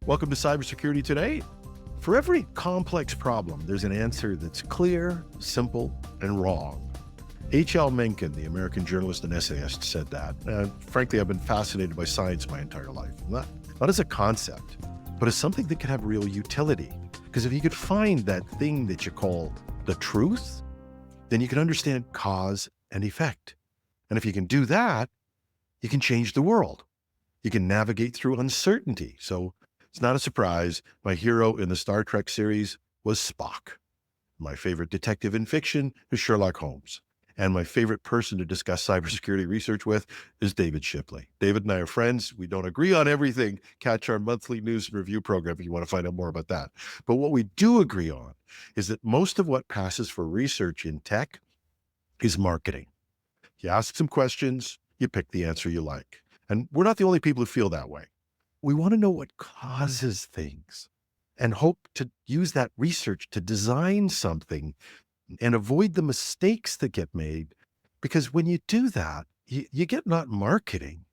Welcome to Cybersecurity Today. For every complex problem, there's an answer that's clear, simple, and wrong. H.L. Mencken, the American journalist and essayist, said that. Frankly, I've been fascinated by science my entire life. Not as a concept, but as something that can have real utility. Because if you could find that thing that you call the truth, then you can understand cause and effect. And if you can do that, you can change the world. You can navigate through uncertainty. So it's not a surprise. My hero in the Star Trek series was Spock. My favorite detective in fiction is Sherlock Holmes. And my favorite person to discuss cybersecurity research with is David Shipley. David and I are friends. We don't agree on everything. Catch our monthly news and review program if you want to find out more about that. But what we do agree on is that most of what passes for research in tech is marketing. You ask some questions, you pick the answer you like. And we're not the only people who feel that way. We want to know what causes things and hope to use that research to design something and avoid the mistakes that get made. Because when you do that, you get not marketing,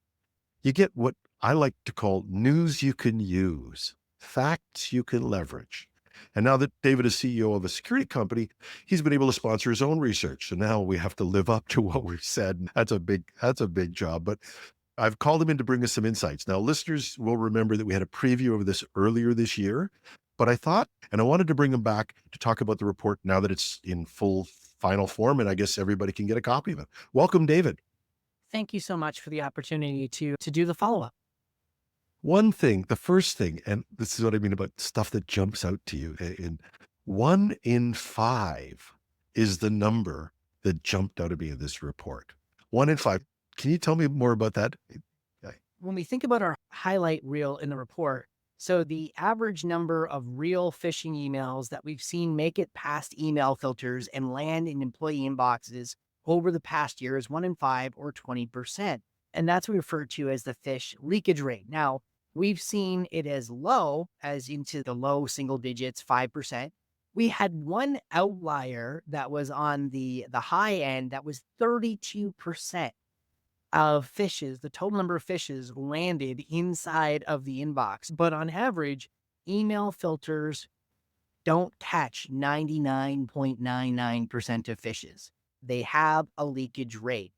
you get what I like to call news you can use, facts you can leverage. And now that David is CEO of a security company, he's been able to sponsor his own research. So now we have to live up to what we've said. That's a big job. But I've called him in to bring us some insights. Now, listeners will remember that we had a preview of this earlier this year, but I wanted to bring him back to talk about the report now that it's in full final form, and I guess everybody can get a copy of it. Welcome, David. Thank you so much for the opportunity to do the follow-up. The first thing, and this is what I mean about stuff that jumps out to you, 1 in 5 is the number that jumped out at me in this report. 1 in 5. Can you tell me more about that? When we think about our highlight reel in the report, so the average number of real phishing emails that we've seen make it past email filters and land in employee inboxes over the past year is 1 in 5 or 20%. And that's what we refer to as the phish leakage rate. Now, we've seen it as low as into the low single digits, 5%. We had one outlier that was on the high end that was 32% of phishes, the total number of phishes landed inside of the inbox. But on average, email filters don't catch 99.99% of phishes. They have a leakage rate.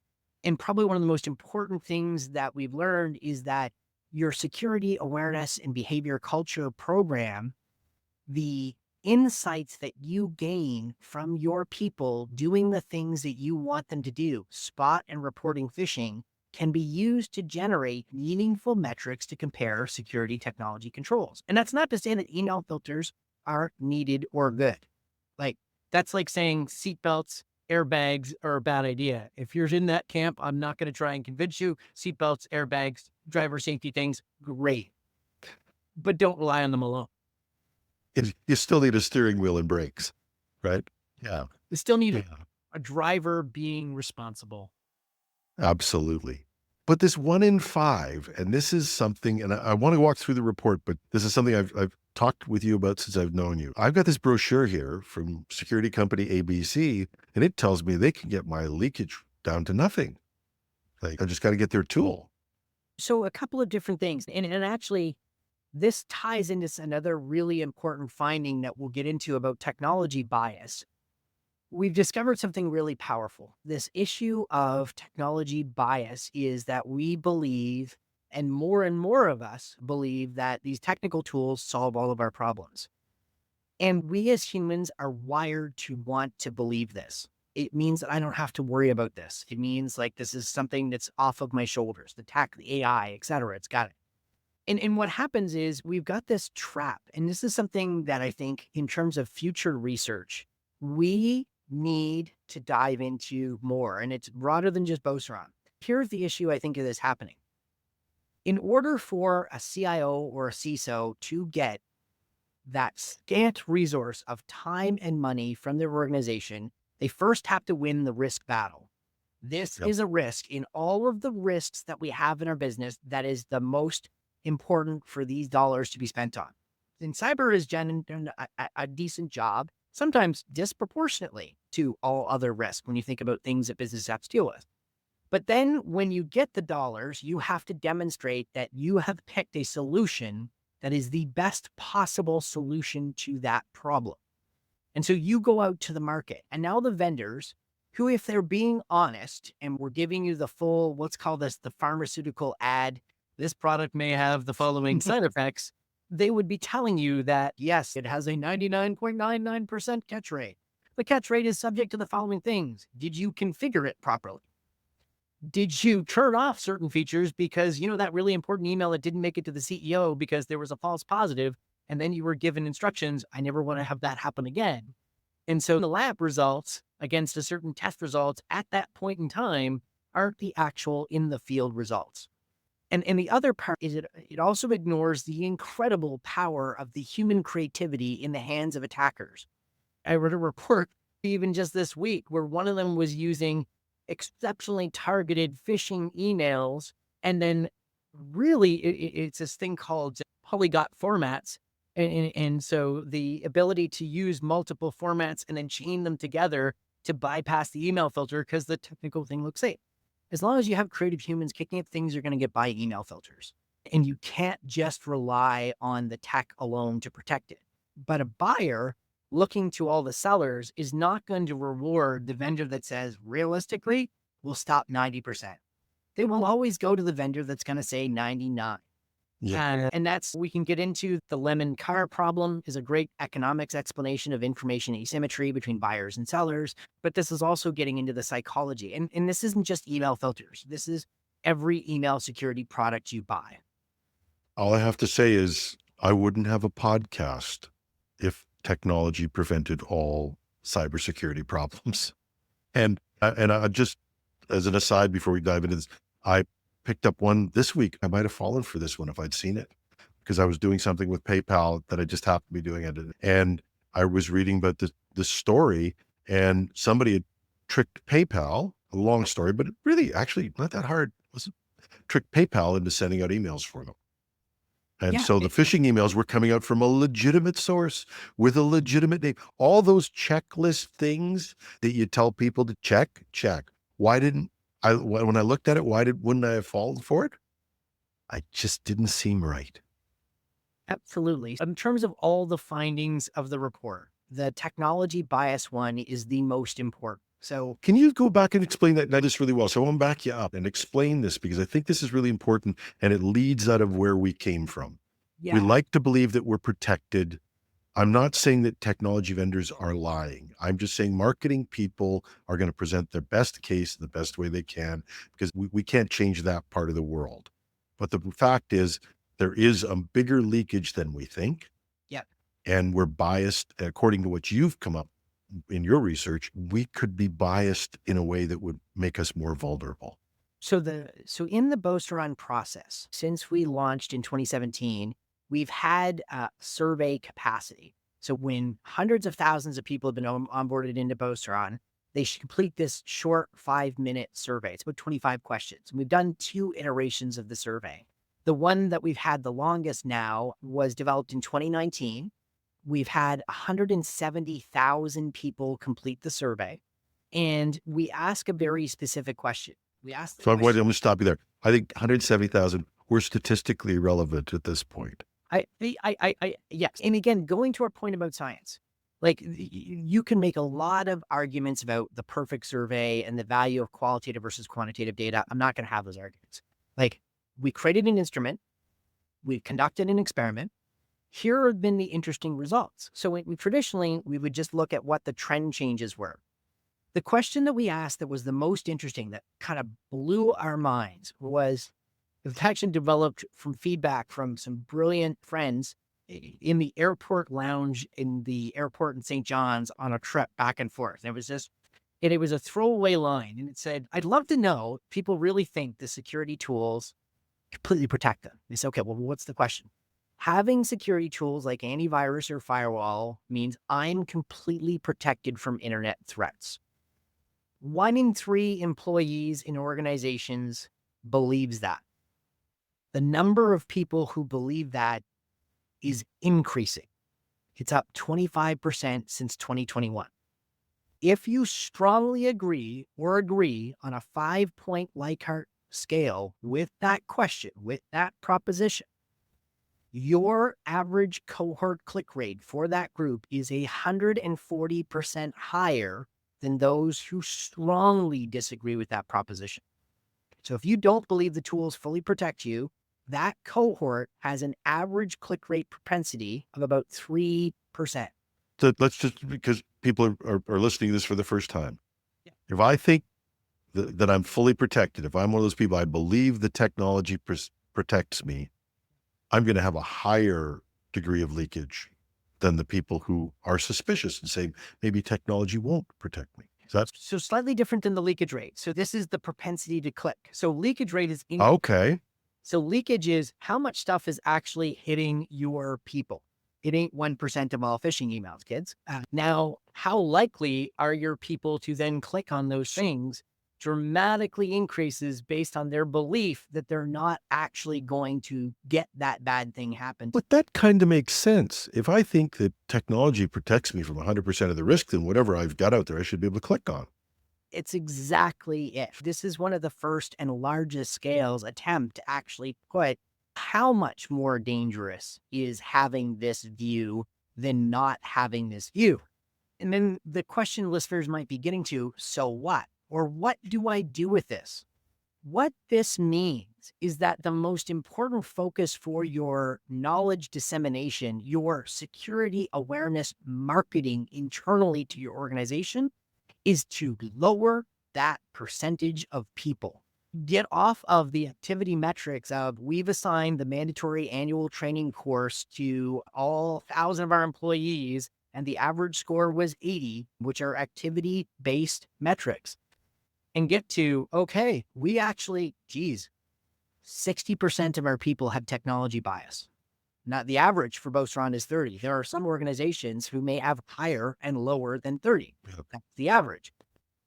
And probably one of the most important things that we've learned is that your security awareness and behavior culture program, the insights that you gain from your people doing the things that you want them to do, spot and reporting phishing, can be used to generate meaningful metrics to compare security technology controls. And that's not to say that email filters are needed or good. That's like saying seatbelts, airbags are a bad idea. If you're in that camp, I'm not going to try and convince you. Seatbelts, airbags, driver safety things, great. But don't rely on them alone. You still need a steering wheel and brakes, right? Yeah. You still need a driver being responsible. Absolutely. But this 1 in 5, and this is something, and I want to walk through the report, but this is something I've talked with you about since I've known you. I've got this brochure here from security company ABC, and it tells me they can get my leakage down to nothing. I just got to get their tool. So a couple of different things. And actually, this ties into another really important finding that we'll get into about technology bias. We've discovered something really powerful. This issue of technology bias is that we believe, and more of us believe, that these technical tools solve all of our problems. And we as humans are wired to want to believe this. It means that I don't have to worry about this. It means like this is something that's off of my shoulders, the tech, the AI, et cetera. It's got it. And what happens is we've got this trap. And this is something that I think in terms of future research, we need to dive into more. And it's broader than just boast around. Here's the issue I think of this happening. In order for a CIO or a CISO to get that scant resource of time and money from their organization, they first have to win the risk battle. This is a risk in all of the risks that we have in our business that is the most important for these dollars to be spent on. And cyber has done a decent job, sometimes disproportionately to all other risks when you think about things that businesses have to deal with. But then when you get the dollars, you have to demonstrate that you have picked a solution that is the best possible solution to that problem. And so you go out to the market, and now the vendors who, if they're being honest and we're giving you the full, let's call this the pharmaceutical ad, this product may have the following side effects, they would be telling you that, yes, it has a 99.99% catch rate. The catch rate is subject to the following things. Did you configure it properly? Did you turn off certain features because, that really important email that didn't make it to the CEO because there was a false positive, and then you were given instructions, I never want to have that happen again. And so the lab results against a certain test results at that point in time aren't the actual in the field results. And the other part is it also ignores the incredible power of the human creativity in the hands of attackers. I read a report even just this week where one of them was using exceptionally targeted phishing emails. And then really it's this thing called polyglot formats. And so the ability to use multiple formats and then chain them together to bypass the email filter because the technical thing looks safe. As long as you have creative humans kicking at things, you're going to get by email filters. And you can't just rely on the tech alone to protect it. But a buyer looking to all the sellers is not going to reward the vendor that says, realistically, we'll stop 90%. They will always go to the vendor that's going to say 99. Yeah. And that's, we can get into the lemon car problem is a great economics explanation of information asymmetry between buyers and sellers. But this is also getting into the psychology. And this isn't just email filters. This is every email security product you buy. All I have to say is I wouldn't have a podcast if technology prevented all cybersecurity problems. And I just, as an aside, before we dive into this, I picked up one this week. I might have fallen for this one if I'd seen it, because I was doing something with PayPal that I just happened to be doing it. And I was reading about the story, and somebody had tricked PayPal, a long story, but it really actually not that hard. Was tricked PayPal into sending out emails for them. And Yeah. so the phishing emails were coming out from a legitimate source with a legitimate name. All those checklist things that you tell people to check. Why didn't I, when I looked at it, wouldn't I have fallen for it? I just didn't seem right. Absolutely. In terms of all the findings of the report, the technology bias one is the most important. So Can you go back and explain that this really well? So I want to back you up and explain this, because I think this is really important and it leads out of where we came from. We yeah, like to believe that we're protected. I'm not saying that technology vendors are lying. I'm just saying marketing people are going to present their best case the best way they can, because we can't change that part of the world. But the fact is, there is a bigger leakage than we think. yeah. And we're biased, according to what you've come up in your research, we could be biased in a way that would make us more vulnerable. So in the Boaster Run process, since we launched in 2017, we've had survey capacity. So when hundreds of thousands of people have been onboarded into Boaster Run, they should complete this short 5-minute survey. It's about 25 questions. And we've done 2 iterations of the survey. The one that we've had the longest now was developed in 2019. We've had 170,000 people complete the survey. And we ask a very specific question. We ask the So I'm question. going to stop you there. I think 170,000 were statistically irrelevant at this point. Yes. And again, going to our point about science, like you can make a lot of arguments about the perfect survey and the value of qualitative versus quantitative data. I'm not going to have those arguments. Like, we created an instrument, we conducted an experiment. Here have been the interesting results. So traditionally, we would just look at what the trend changes were. The question that we asked that was the most interesting, that kind of blew our minds, was, it was actually developed from feedback from some brilliant friends in the airport lounge in the airport in St. John's on a trip back and forth. And it was a throwaway line. And it said, I'd love to know if people really think the security tools completely protect them. They said, okay, well, what's the question? Having security tools like antivirus or firewall means I'm completely protected from internet threats. 1 in 3 employees in organizations believes that. The number of people who believe that is increasing. It's up 25% since 2021. If you strongly agree on a 5-point Likert scale with that question, with that proposition, your average cohort click rate for that group is 140% higher than those who strongly disagree with that proposition. So if you don't believe the tools fully protect you, that cohort has an average click rate propensity of about 3%. So let's just, because people are listening to this for the first time. Yeah. If I think that I'm fully protected, if I'm one of those people, I believe the technology protects me, I'm going to have a higher degree of leakage than the people who are suspicious and say, maybe technology won't protect me. So that's So slightly different than the leakage rate. So this is the propensity to click. So leakage rate is okay. So leakage is how much stuff is actually hitting your people. It ain't 1% of all phishing emails, kids. Now, how likely are your people to then click on those things dramatically increases based on their belief that they're not actually going to get that bad thing happen. But that kind of makes sense. If I think that technology protects me from 100% of the risk, then whatever I've got out there, I should be able to click on. It's exactly it. This is one of the first and largest scales attempt to actually put how much more dangerous is having this view than not having this view. And then the question listeners might be getting to, so what? Or what do I do with this? What this means is that the most important focus for your knowledge dissemination, your security awareness marketing internally to your organization is to lower that percentage of people. Get off of the activity metrics of we've assigned the mandatory annual training course to all 1,000 of our employees and the average score was 80, which are activity-based metrics. And get to, okay, we actually, 60% of our people have technology bias. Not the average for Bostron is 30. There are some organizations who may have higher and lower than 30. Yep. That's the average.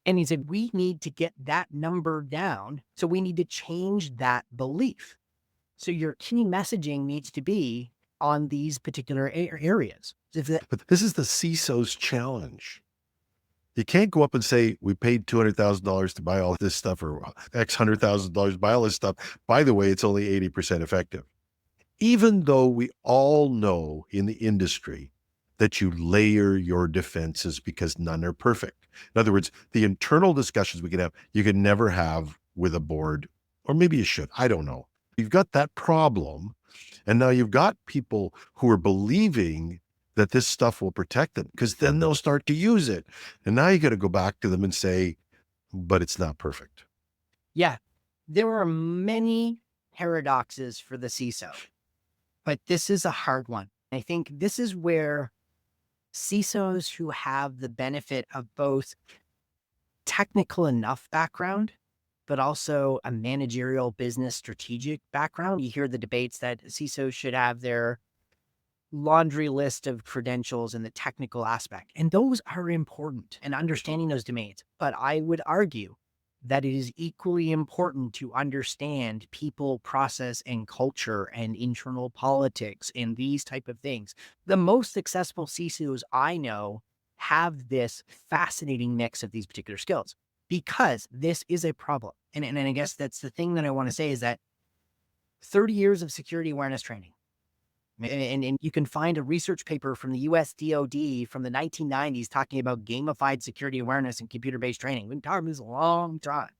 And he said, we need to get that number down. So we need to change that belief. So your key messaging needs to be on these particular areas. But this is the CISO's challenge. You can't go up and say, we paid $200,000 to buy all this stuff or X $100,000 to buy all this stuff. By the way, it's only 80% effective. Even though we all know in the industry that you layer your defenses because none are perfect. In other words, the internal discussions we can have, you can never have with a board, or maybe you should, I don't know. You've got that problem. And now you've got people who are believing that this stuff will protect them because then they'll start to use it. And now you got to go back to them and say, but it's not perfect. Yeah, there are many paradoxes for the CISO, but this is a hard one. I think this is where CISOs who have the benefit of both technical enough background, but also a managerial business strategic background. You hear the debates that CISOs should have their laundry list of credentials in the technical aspect. And those are important and understanding those domains. But I would argue that it is equally important to understand people, process, and culture and internal politics and these type of things. The most successful CISOs I know have this fascinating mix of these particular skills because this is a problem. And I guess that's the thing that I want to say is that 30 years of security awareness training. And you can find a research paper from the US DoD from the 1990s talking about gamified security awareness and computer-based training. We've been talking this a long time.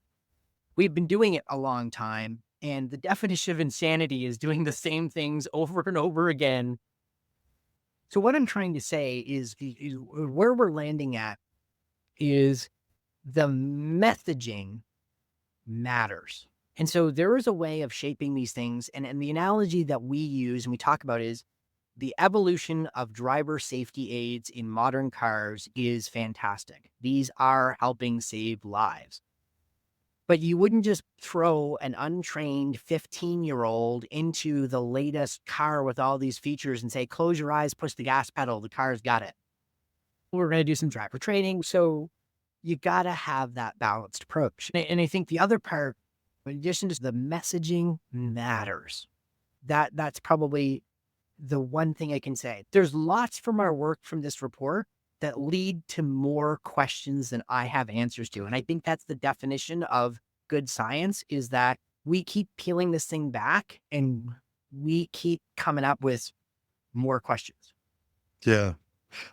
We've been doing it a long time. And the definition of insanity is doing the same things over and over again. So what I'm trying to say is where we're landing at is the messaging matters. And so there is a way of shaping these things. And the analogy that we use and we talk about is the evolution of driver safety aids in modern cars is fantastic. These are helping save lives. But you wouldn't just throw an untrained 15-year-old into the latest car with all these features and say, close your eyes, push the gas pedal, the car's got it. We're going to do some driver training. So you got to have that balanced approach. And I think the other part, in addition to the messaging matters, that's probably the one thing I can say. There's lots from our work from this report that lead to more questions than I have answers to. And I think that's the definition of good science is that we keep peeling this thing back and we keep coming up with more questions. Yeah.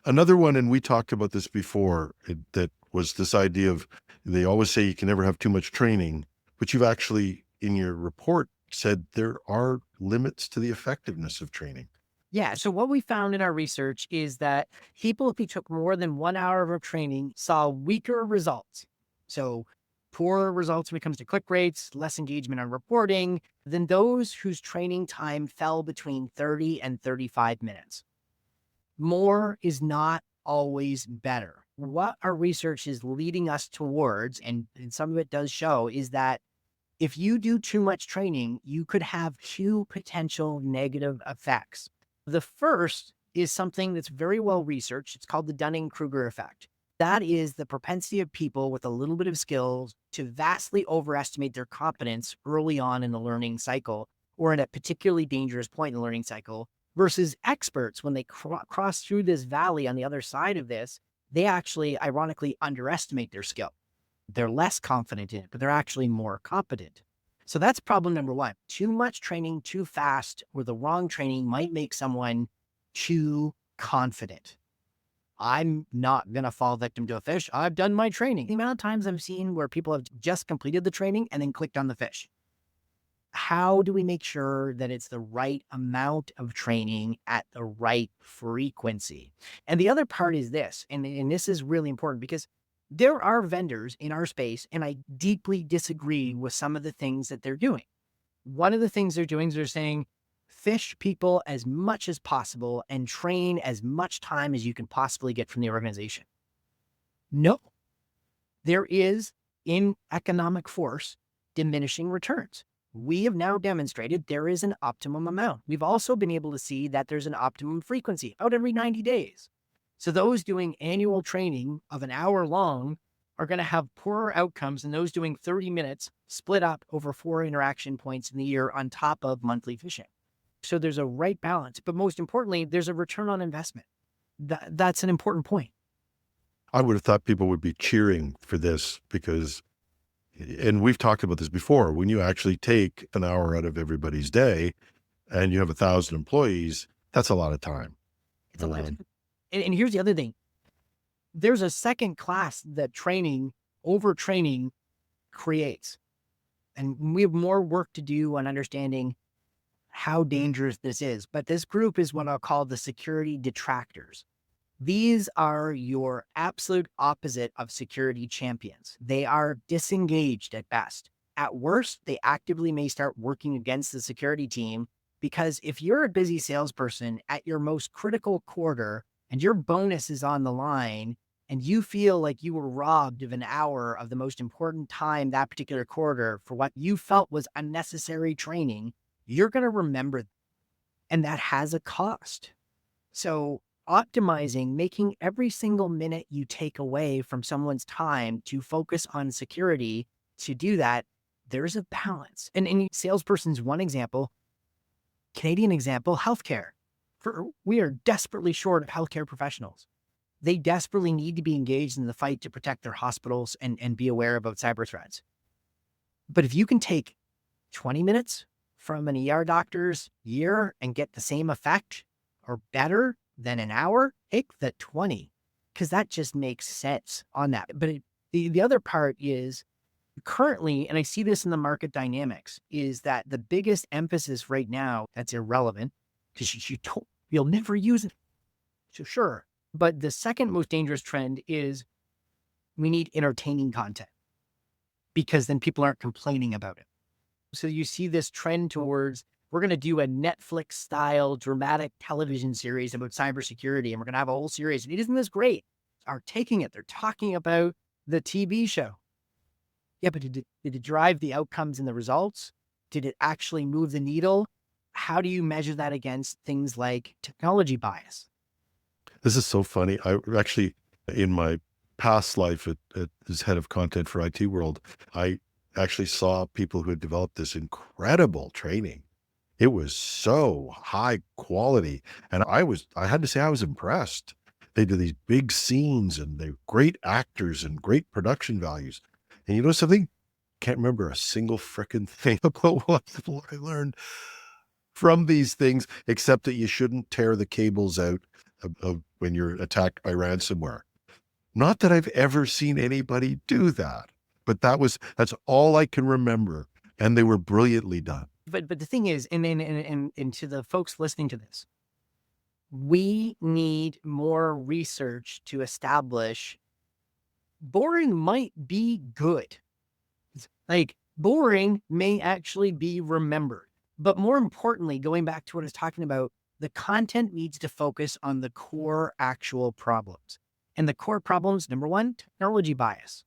Another one, and we talked about this before, that was this idea of, they always say you can never have too much training, but you've actually, in your report, said there are limits to the effectiveness of training. Yeah. So what we found in our research is that people who took more than 1 hour of training saw weaker results. So poorer results when it comes to click rates, less engagement on reporting than those whose training time fell between 30 and 35 minutes. More is not always better. What our research is leading us towards, and some of it does show, is that if you do too much training, you could have two potential negative effects. The first is something that's very well researched. It's called the Dunning-Kruger effect. That is the propensity of people with a little bit of skills to vastly overestimate their competence early on in the learning cycle, or at a particularly dangerous point in the learning cycle, versus experts when they cross through this valley on the other side of this, they actually ironically underestimate their skill. They're less confident in it, but they're actually more competent. So that's problem number one. Too much training too fast, or the wrong training might make someone too confident. I'm not going to fall victim to a fish. I've done my training. The amount of times I've seen where people have just completed the training and then clicked on the fish. How do we make sure that it's the right amount of training at the right frequency? And the other part is this, and this is really important because there are vendors in our space, and I deeply disagree with some of the things that they're doing. One of the things they're doing is they're saying, fish people as much as possible and train as much time as you can possibly get from the organization. No, there is, in economic force, diminishing returns. We have now demonstrated there is an optimum amount. We've also been able to see that there's an optimum frequency out every 90 days. So those doing annual training of an hour long are going to have poorer outcomes than those doing 30 minutes split up over 4 interaction points in the year on top of monthly fishing. So there's a right balance, but most importantly, there's a return on investment. That's an important point. I would have thought people would be cheering for this because, and we've talked about this before, when you actually take an hour out of everybody's day and you have 1,000 employees, that's a lot of time. It's a lot. And here's the other thing. There's a second class that overtraining creates. And we have more work to do on understanding how dangerous this is. But this group is what I'll call the security detractors. These are your absolute opposite of security champions. They are disengaged at best. At worst, they actively may start working against the security team, because if you're a busy salesperson at your most critical quarter and your bonus is on the line and you feel like you were robbed of an hour of the most important time that particular quarter for what you felt was unnecessary training, you're going to remember that. And that has a cost. So optimizing, making every single minute you take away from someone's time to focus on security, to do that, there's a balance. And salesperson's one example, Canadian example, healthcare. We are desperately short of healthcare professionals. They desperately need to be engaged in the fight to protect their hospitals and be aware about cyber threats. But if you can take 20 minutes from an ER doctor's year and get the same effect or better than an hour, take the 20, because that just makes sense on that. But the other part is currently, and I see this in the market dynamics, is that the biggest emphasis right now that's irrelevant, because you'll never use it. So sure. But the second most dangerous trend is we need entertaining content, because then people aren't complaining about it. So you see this trend towards, we're going to do a Netflix style dramatic television series about cybersecurity, and we're going to have a whole series. And isn't this great? Are taking it. They're talking about the TV show. Yeah, but did it drive the outcomes and the results? Did it actually move the needle? How do you measure that against things like technology bias? This is so funny. I actually, in my past life as head of content for IT World, I actually saw people who had developed this incredible training. It was so high quality. And I had to say, I was impressed. They do these big scenes and they're great actors and great production values. And you know something? Can't remember a single frickin' thing about what I learned. from these things, except that you shouldn't tear the cables out of when you're attacked by ransomware. Not that I've ever seen anybody do that, but that's all I can remember. And they were brilliantly done. But the thing is, and to the folks listening to this, we need more research to establish boring might be good. Like, boring may actually be remembered. But more importantly, going back to what I was talking about, the content needs to focus on the core actual problems. And the core problems, number one, technology bias.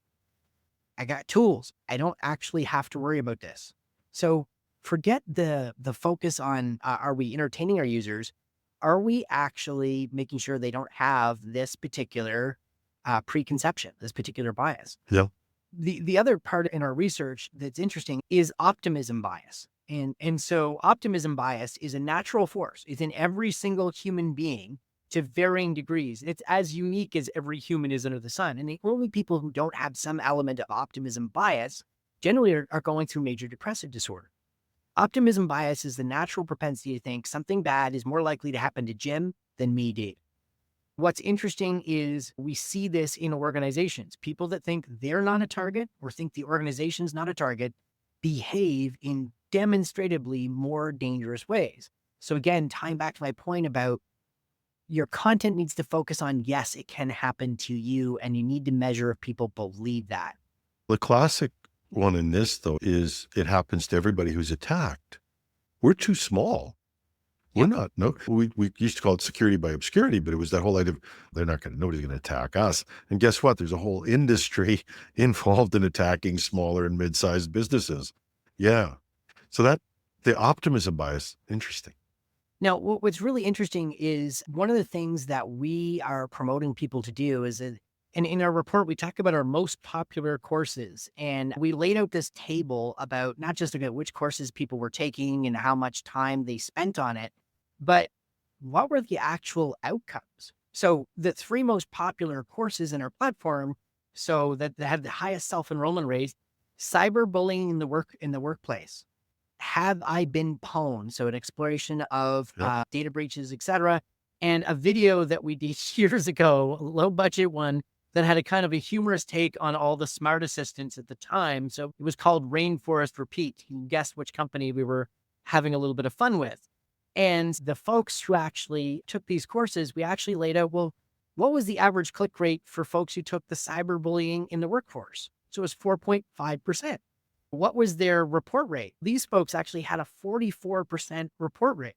I got tools. I don't actually have to worry about this. So forget the focus on, are we entertaining our users? Are we actually making sure they don't have this particular preconception, this particular bias? Yeah. The other part in our research that's interesting is optimism bias. And so optimism bias is a natural force. It's in every single human being to varying degrees. It's as unique as every human is under the sun. And the only people who don't have some element of optimism bias generally are going through major depressive disorder. Optimism bias is the natural propensity to think something bad is more likely to happen to Jim than me, Dave. What's interesting is we see this in organizations. People that think they're not a target or think the organization's not a target behave in demonstratively more dangerous ways. So again, tying back to my point about your content needs to focus on, yes, it can happen to you, and you need to measure if people believe that. The classic one in this, though, is it happens to everybody who's attacked. We're too small. We're not. No, we used to call it security by obscurity, but it was that whole idea of nobody's going to attack us. And guess what? There's a whole industry involved in attacking smaller and mid-sized businesses. Yeah. So the optimism bias, interesting. Now, what's really interesting is one of the things that we are promoting people to do is, and in our report, we talk about our most popular courses, and we laid out this table about not just about which courses people were taking and how much time they spent on it, but what were the actual outcomes? So the 3 most popular courses in our platform, so that had the highest self-enrollment rates: cyberbullying in the workplace. Have I been pwned? So an exploration of data breaches, etc. And a video that we did years ago, a low budget one that had a kind of a humorous take on all the smart assistants at the time. So it was called Rainforest Repeat. You can guess which company we were having a little bit of fun with. And the folks who actually took these courses, we actually laid out, well, what was the average click rate for folks who took the cyberbullying in the workforce? So it was 4.5%. What was their report rate? These folks actually had a 44% report rate.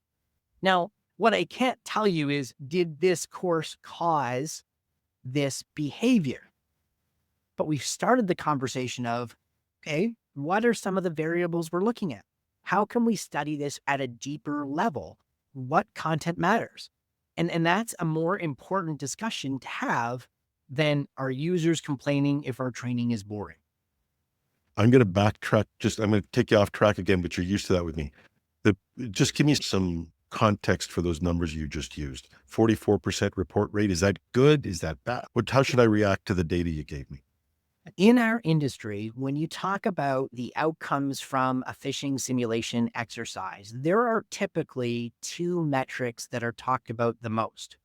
Now, what I can't tell you is, did this course cause this behavior? But we've started the conversation of, okay, what are some of the variables we're looking at? How can we study this at a deeper level? What content matters? And that's a more important discussion to have than our users complaining if our training is boring. I'm going to backtrack. I'm going to take you off track again, but you're used to that with me. Just give me some context for those numbers you just used. 44% report rate. Is that good? Is that bad? How should I react to the data you gave me? In our industry, when you talk about the outcomes from a phishing simulation exercise, there are typically 2 metrics that are talked about the most.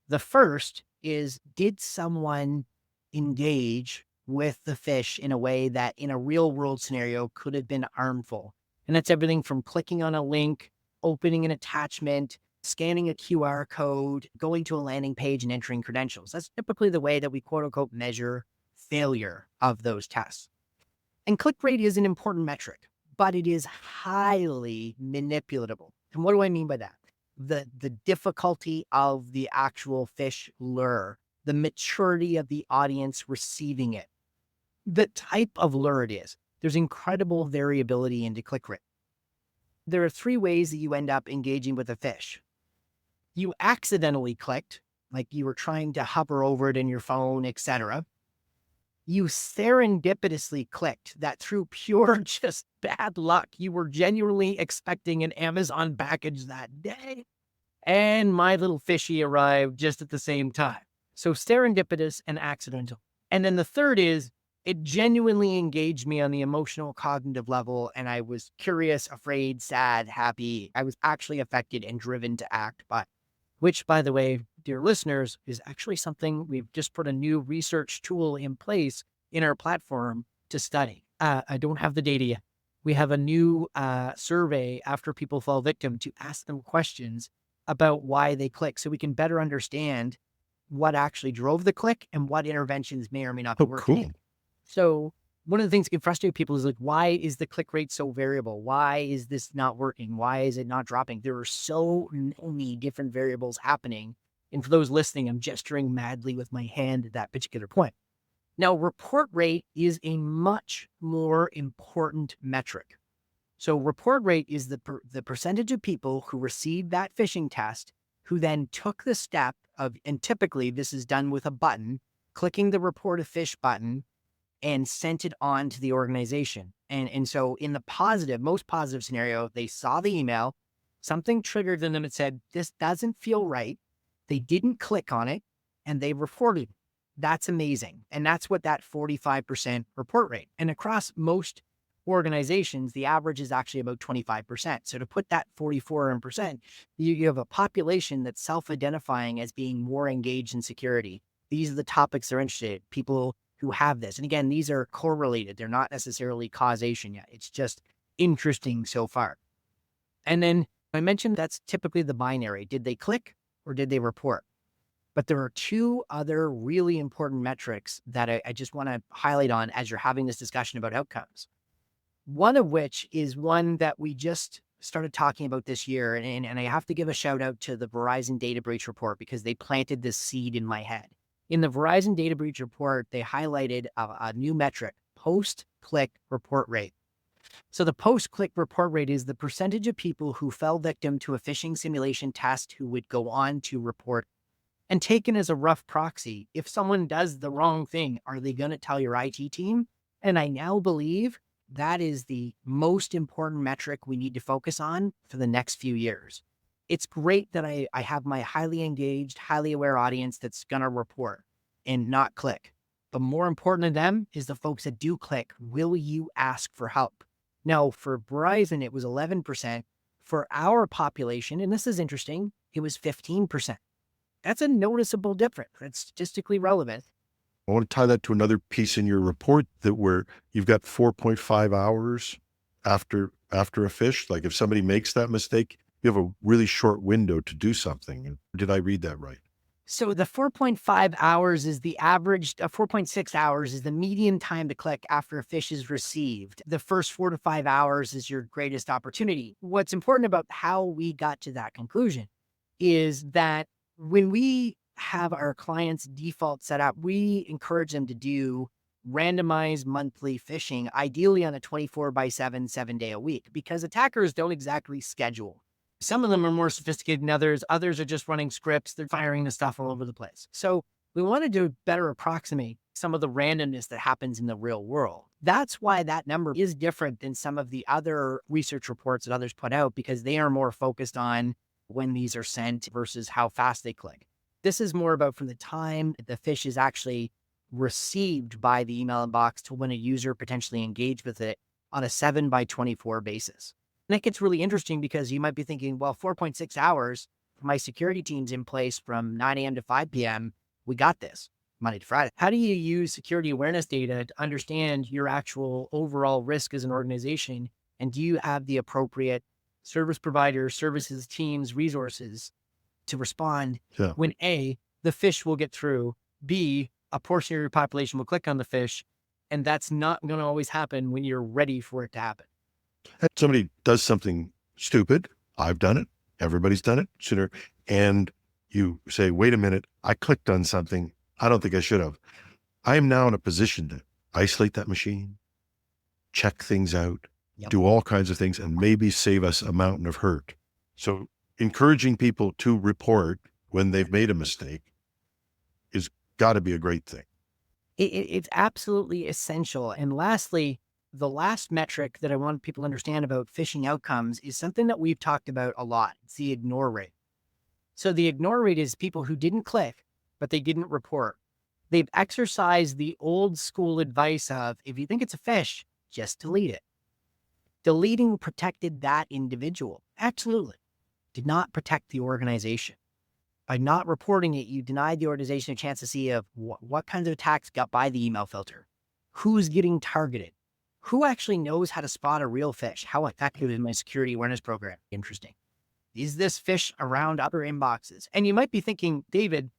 The first is, did someone engage with the phish in a way that in a real world scenario could have been harmful? And that's everything from clicking on a link, opening an attachment, scanning a QR code, going to a landing page and entering credentials. That's typically the way that we quote unquote measure failure of those tests. And click rate is an important metric, but it is highly manipulatable. And what do I mean by that? The difficulty of the actual phish lure, the maturity of the audience receiving it, the type of lure it is. There's incredible variability into click rate. There are 3 ways that you end up engaging with a phish. You accidentally clicked, like you were trying to hover over it in your phone, etc. You serendipitously clicked, that through pure just bad luck, you were genuinely expecting an Amazon package that day, and my little fishy arrived just at the same time. So serendipitous and accidental. And then the third is, It genuinely engaged me on the emotional cognitive level, and I was curious, afraid, sad, happy. I was actually affected and driven to act by, which, by the way, dear listeners, is actually something we've just put a new research tool in place in our platform to study. I don't have the data yet. We have a new survey after people fall victim to ask them questions about why they click so we can better understand what actually drove the click and what interventions may or may not be Oh, working. cool. So one of the things that can frustrate people is like, why is the click rate so variable? Why is this not working? Why is it not dropping? There are so many different variables happening. And for those listening, I'm gesturing madly with my hand at that particular point. Now, report rate is a much more important metric. So report rate is the percentage of people who received that phishing test who then took the step of, and typically this is done with a button, clicking the report a phish button and sent it on to the organization. And so in the positive, most positive scenario, they saw the email, something triggered in them and said, this doesn't feel right. They didn't click on it and they reported. That's amazing. And that's what that 45% report rate. And across most organizations, the average is actually about 25%. So to put that 44%, you have a population that's self-identifying as being more engaged in security. These are the topics they're interested in. People who have this. And again, these are correlated. They're not necessarily causation yet. It's just interesting so far. And then I mentioned that's typically the binary. Did they click or did they report? But there are two other really important metrics that I just want to highlight on as you're having this discussion about outcomes. One of which is one that we just started talking about this year. And I have to give a shout out to the Verizon data breach report because they planted this seed in my head. In the Verizon data breach report, they highlighted a new metric, post-click report rate. So the post-click report rate is the percentage of people who fell victim to a phishing simulation test who would go on to report. And taken as a rough proxy, if someone does the wrong thing, are they going to tell your IT team? And I now believe that is the most important metric we need to focus on for the next few years. It's great that I have my highly engaged, highly aware audience that's going to report and not click. But more important to them is the folks that do click. Will you ask for help? Now, for Verizon, it was 11%. For our population, and this is interesting, it was 15%. That's a noticeable difference. That's statistically relevant. I want to tie that to another piece in your report that where you've got 4.5 hours after a phish. Like if somebody makes that mistake, you have a really short window to do something. Did I read that right? So the 4.5 hours is the average, 4.6 hours is the median time to click after a phish is received. The first 4 to 5 hours is your greatest opportunity. What's important about how we got to that conclusion is that when we have our clients' default set up, we encourage them to do randomized monthly phishing, ideally on a 24/7, 7-day a week, because attackers don't exactly schedule. Some of them are more sophisticated than others. Others are just running scripts. They're firing the stuff all over the place. So we wanted to better approximate some of the randomness that happens in the real world. That's why that number is different than some of the other research reports that others put out, because they are more focused on when these are sent versus how fast they click. This is more about from the time the phish is actually received by the email inbox to when a user potentially engaged with it on a 7/24 basis. And that gets really interesting because you might be thinking, well, 4.6 hours, my security team's in place from 9 a.m. to 5 p.m. We got this Monday to Friday. How do you use security awareness data to understand your actual overall risk as an organization? And do you have the appropriate service providers, services, teams, resources to respond when A, the phish will get through, B, a portion of your population will click on the phish, and that's not going to always happen when you're ready for it to happen. Somebody does something stupid. I've done it. Everybody's done it sooner. And you say, wait a minute, I clicked on something. I don't think I should have. I am now in a position to isolate that machine, check things out, do all kinds of things, and maybe save us a mountain of hurt. So encouraging people to report when they've made a mistake is got to be a great thing. It's absolutely essential. And lastly, the last metric that I want people to understand about phishing outcomes is something that we've talked about a lot. It's the ignore rate. So the ignore rate is people who didn't click, but they didn't report. They've exercised the old school advice of, if you think it's a fish, just delete it. Deleting protected that individual. Absolutely. Did not protect the organization. By not reporting it, you denied the organization a chance to see of what kinds of attacks got by the email filter, who's getting targeted, who actually knows how to spot a real fish, how effective is my security awareness program. Interesting. Is this fish around other inboxes? And you might be thinking, David,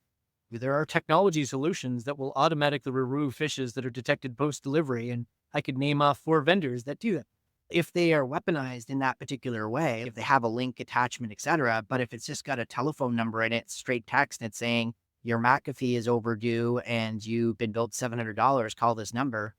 there are technology solutions that will automatically remove fishes that are detected post-delivery, and I could name off 4 vendors that do that. If they are weaponized in that particular way, if they have a link attachment, etc., but if it's just got a telephone number in it, straight text, and it's saying your McAfee is overdue and you've been billed $700, call this number.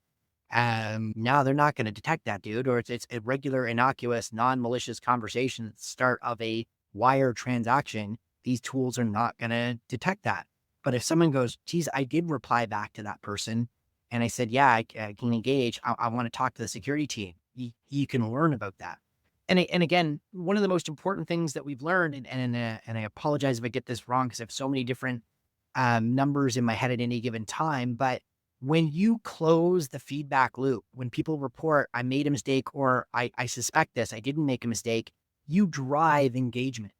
Now they're not going to detect that, dude, or it's a regular, innocuous, non-malicious conversation at the start of a wire transaction. These tools are not going to detect that. But if someone goes, geez, I did reply back to that person and I said, yeah, I can engage. I want to talk to the security team. You can learn about that. And again, one of the most important things that we've learned, and I apologize if I get this wrong because I have so many different numbers in my head at any given time, but when you close the feedback loop, when people report, I made a mistake, or I suspect this, I didn't make a mistake, you drive engagement.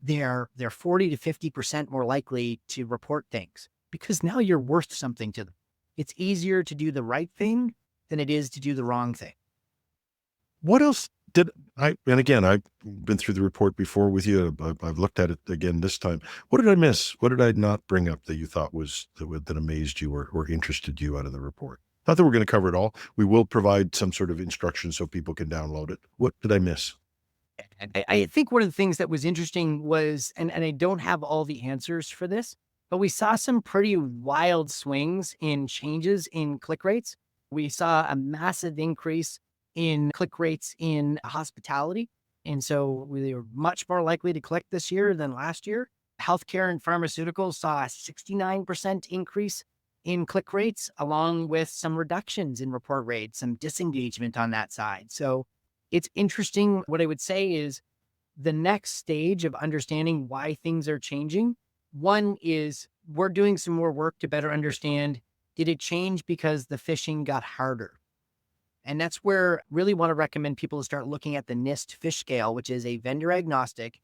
They're 40 to 50% more likely to report things because now you're worth something to them. It's easier to do the right thing than it is to do the wrong thing. What else did I, and again, I've been through the report before with you. I've looked at it again this time. What did I miss? What did I not bring up that you thought that amazed you or interested you out of the report? Not that we're going to cover it all. We will provide some sort of instruction so people can download it. What did I miss? And I think one of the things that was interesting was, and I don't have all the answers for this, but we saw some pretty wild swings in changes in click rates. We saw a massive increase in click rates in hospitality. And so we were much more likely to click this year than last year. Healthcare and pharmaceuticals saw a 69% increase in click rates, along with some reductions in report rates, some disengagement on that side. So it's interesting. What I would say is the next stage of understanding why things are changing. One is we're doing some more work to better understand, did it change because the phishing got harder? And that's where I really want to recommend people to start looking at the NIST fish scale, which is a vendor agnostic,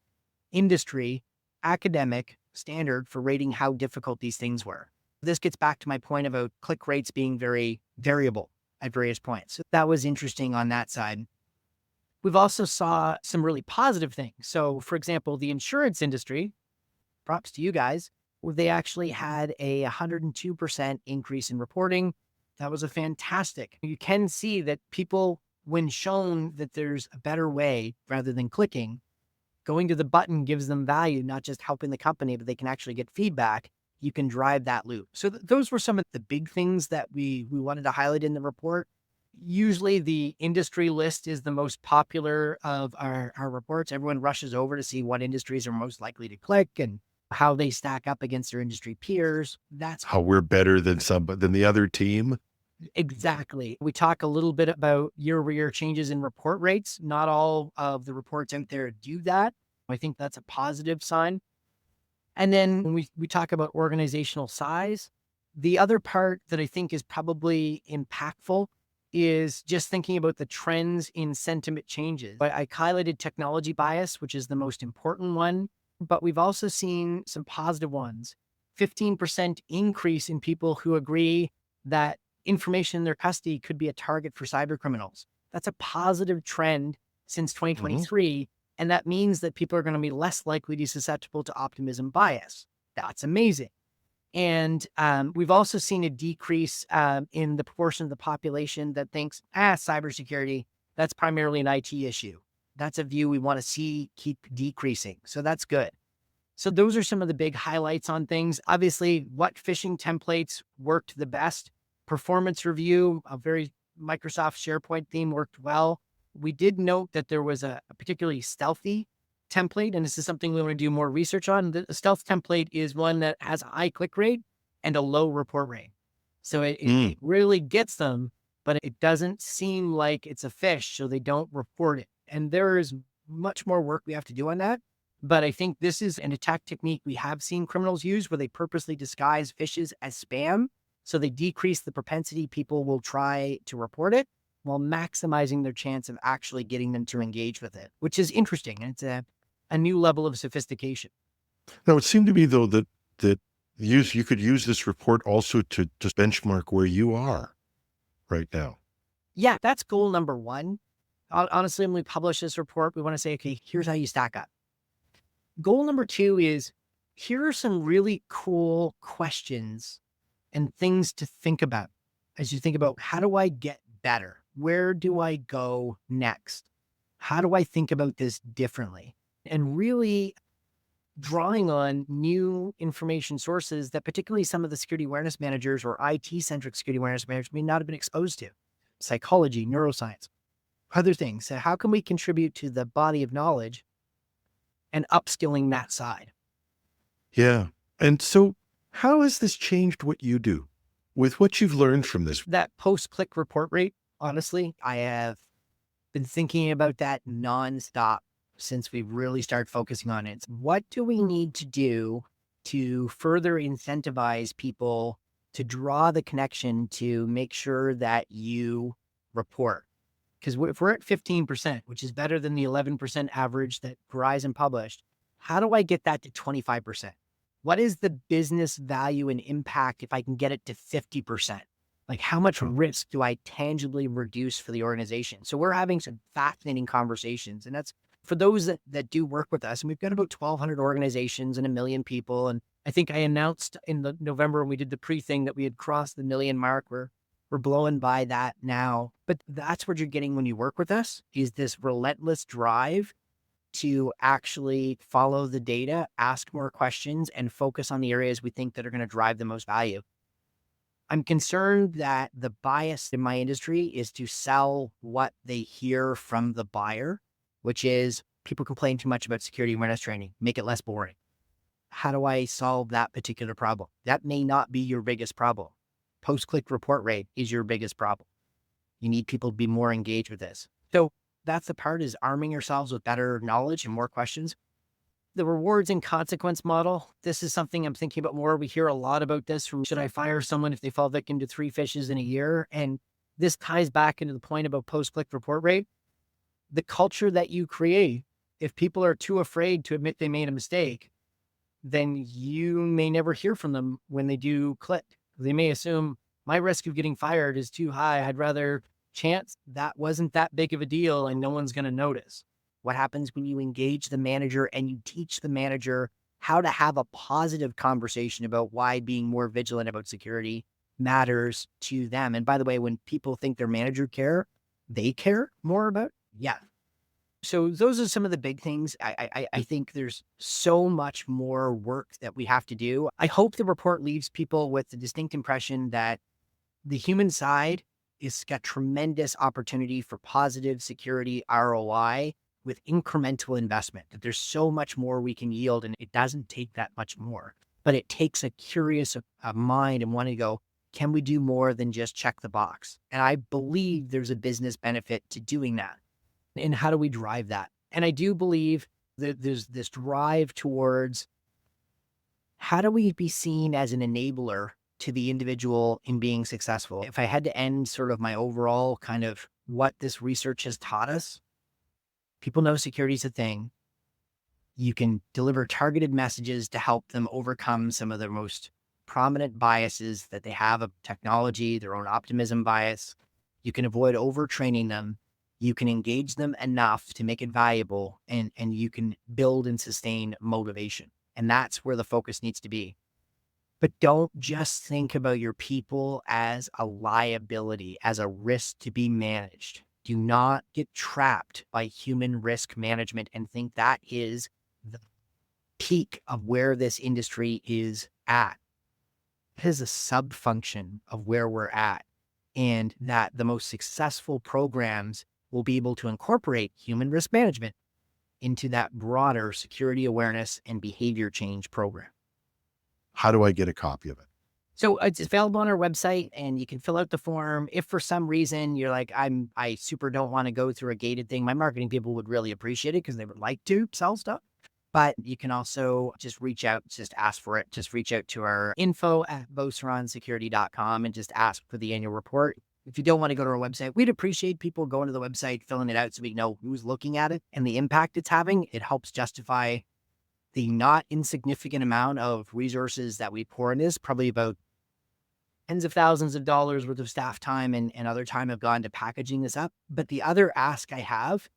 industry, academic standard for rating how difficult these things were. This gets back to my point about click rates being very variable at various points. So that was interesting on that side. We've also saw some really positive things. So for example, the insurance industry, props to you guys, they actually had a 102% increase in reporting. That was a fantastic. You can see that people, when shown that there's a better way rather than clicking, going to the button gives them value, not just helping the company, but they can actually get feedback. You can drive that loop. So those were some of the big things that we wanted to highlight in the report. Usually the industry list is the most popular of our reports. Everyone rushes over to see what industries are most likely to click and how they stack up against their industry peers. That's How we're better than the other team. exactly. We talk a little bit about year-over-year changes in report rates. Not all of the reports out there do that. I think that's a positive sign. And then when we talk about organizational size, the other part that I think is probably impactful is just thinking about the trends in sentiment changes. I highlighted technology bias, which is the most important one, but we've also seen some positive ones. 15% increase in people who agree that information in their custody could be a target for cyber criminals. That's a positive trend since 2023. And that means that people are going to be less likely to be susceptible to optimism bias. That's amazing. And we've also seen a decrease in the proportion of the population that thinks, cybersecurity, that's primarily an IT issue. That's a view we want to see keep decreasing. So that's good. So those are some of the big highlights on things. Obviously, what phishing templates worked the best? Performance review, a very Microsoft SharePoint theme, worked well. We did note that there was a particularly stealthy template, and this is something we want to do more research on. The stealth template is one that has a high click rate and a low report rate. So it really gets them, but it doesn't seem like it's a fish, so they don't report it. And there is much more work we have to do on that. But I think this is an attack technique we have seen criminals use where they purposely disguise fishes as spam So they decrease the propensity people will try to report it while maximizing their chance of actually getting them to engage with it, which is interesting. And it's a new level of sophistication. Now, it seemed to me, though, that you could use this report also to just benchmark where you are right now. Yeah, that's goal number one. Honestly, when we publish this report, we want to say, okay, here's how you stack up. Goal number two is, here are some really cool questions and things to think about as you think about, how do I get better? Where do I go next? How do I think about this differently? And really drawing on new information sources that particularly some of the security awareness managers or IT-centric security awareness managers may not have been exposed to. Psychology, neuroscience, other things. So how can we contribute to the body of knowledge and upskilling that side? Yeah. And so how has this changed what you do with what you've learned from this? That post-click report rate, honestly, I have been thinking about that nonstop since we really started focusing on it. What do we need to do to further incentivize people to draw the connection to make sure that you report? Because if we're at 15%, which is better than the 11% average that Verizon published, how do I get that to 25%? What is the business value and impact if I can get it to 50%? Like, how much risk do I tangibly reduce for the organization? So we're having some fascinating conversations. And that's for those that do work with us. And we've got about 1,200 organizations and 1 million people. And I think I announced in the November when we did the pre-thing that we had crossed the 1 million mark. We're blowing by that now. But that's what you're getting when you work with us, is this relentless drive to actually follow the data, ask more questions, and focus on the areas we think that are going to drive the most value. I'm concerned that the bias in my industry is to sell what they hear from the buyer, which is people complain too much about security awareness training, make it less boring. How do I solve that particular problem? That may not be your biggest problem. Post-click report rate is your biggest problem. You need people to be more engaged with this. So that's the part, is arming yourselves with better knowledge and more questions. The rewards and consequence model, this is something I'm thinking about more. We hear a lot about this from, should I fire someone if they fall victim to 3 phishes in a year? And this ties back into the point about post-click report rate. The culture that you create, if people are too afraid to admit they made a mistake, then you may never hear from them when they do click. They may assume my risk of getting fired is too high. I'd rather chance that wasn't that big of a deal and no one's going to notice. What happens when you engage the manager and you teach the manager how to have a positive conversation about why being more vigilant about security matters to them? And by the way, when people think their manager they care more about. Yeah. So those are some of the big things. I think there's so much more work that we have to do. I hope the report leaves people with the distinct impression that the human side is got tremendous opportunity for positive security ROI with incremental investment, that there's so much more we can yield, and it doesn't take that much more, but it takes a curious mind and wanting to go, can we do more than just check the box? And I believe there's a business benefit to doing that. And how do we drive that? And I do believe that there's this drive towards, how do we be seen as an enabler to the individual in being successful? If I had to end sort of my overall kind of what this research has taught us, people know security is a thing. You can deliver targeted messages to help them overcome some of their most prominent biases that they have of technology, their own optimism bias. You can avoid overtraining them. You can engage them enough to make it valuable, and you can build and sustain motivation. And that's where the focus needs to be. But don't just think about your people as a liability, as a risk to be managed. Do not get trapped by human risk management and think that is the peak of where this industry is at. It is a sub-function of where we're at, and that the most successful programs will be able to incorporate human risk management into that broader security awareness and behavior change program. How do I get a copy of it? So it's available on our website, and you can fill out the form. If for some reason you're like, I super don't want to go through a gated thing, my marketing people would really appreciate it because they would like to sell stuff. But you can also just reach out, just ask for it. Just reach out to our info@beauceronsecurity.com and just ask for the annual report. If you don't want to go to our website, we'd appreciate people going to the website, filling it out so we know who's looking at it and the impact it's having. It helps justify the not insignificant amount of resources that we pour in this, probably about tens of thousands of dollars worth of staff time and other time have gone to packaging this up. But the other ask I have,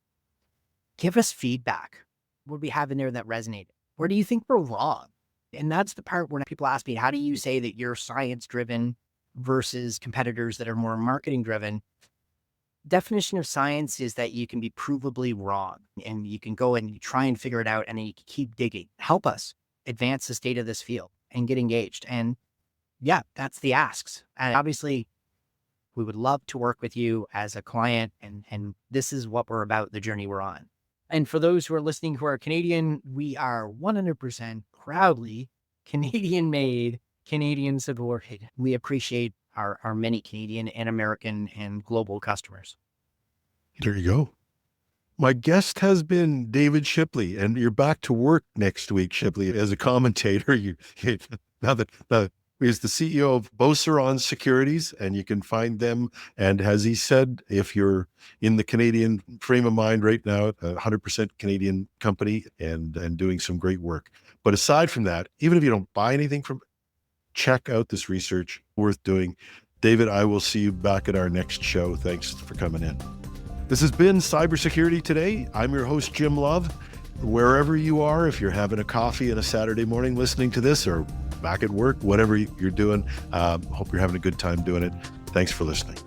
give us feedback. What do we have in there that resonated? Where do you think we're wrong? And that's the part where people ask me, how do you say that you're science-driven versus competitors that are more marketing-driven? Definition of science is that you can be provably wrong and you can go and you try and figure it out and then you keep digging. Help us advance the state of this field and get engaged. And yeah, that's the asks. And obviously, we would love to work with you as a client. And this is what we're about, the journey we're on. And for those who are listening who are Canadian, we are 100% proudly Canadian-made, Canadian supported. We appreciate our many Canadian and American and global customers. There you go. My guest has been David Shipley, and you're back to work next week, Shipley, as a commentator. Now that is the CEO of Beauceron Securities, and you can find them. And as he said, if you're in the Canadian frame of mind right now, a 100% Canadian company and doing some great work. But aside from that, even if you don't buy anything from, check out this research, worth doing. David, I will see you back at our next show. Thanks for coming in. This has been Cybersecurity Today. I'm your host, Jim Love. Wherever you are, if you're having a coffee on a Saturday morning listening to this or back at work, whatever you're doing, hope you're having a good time doing it. Thanks for listening.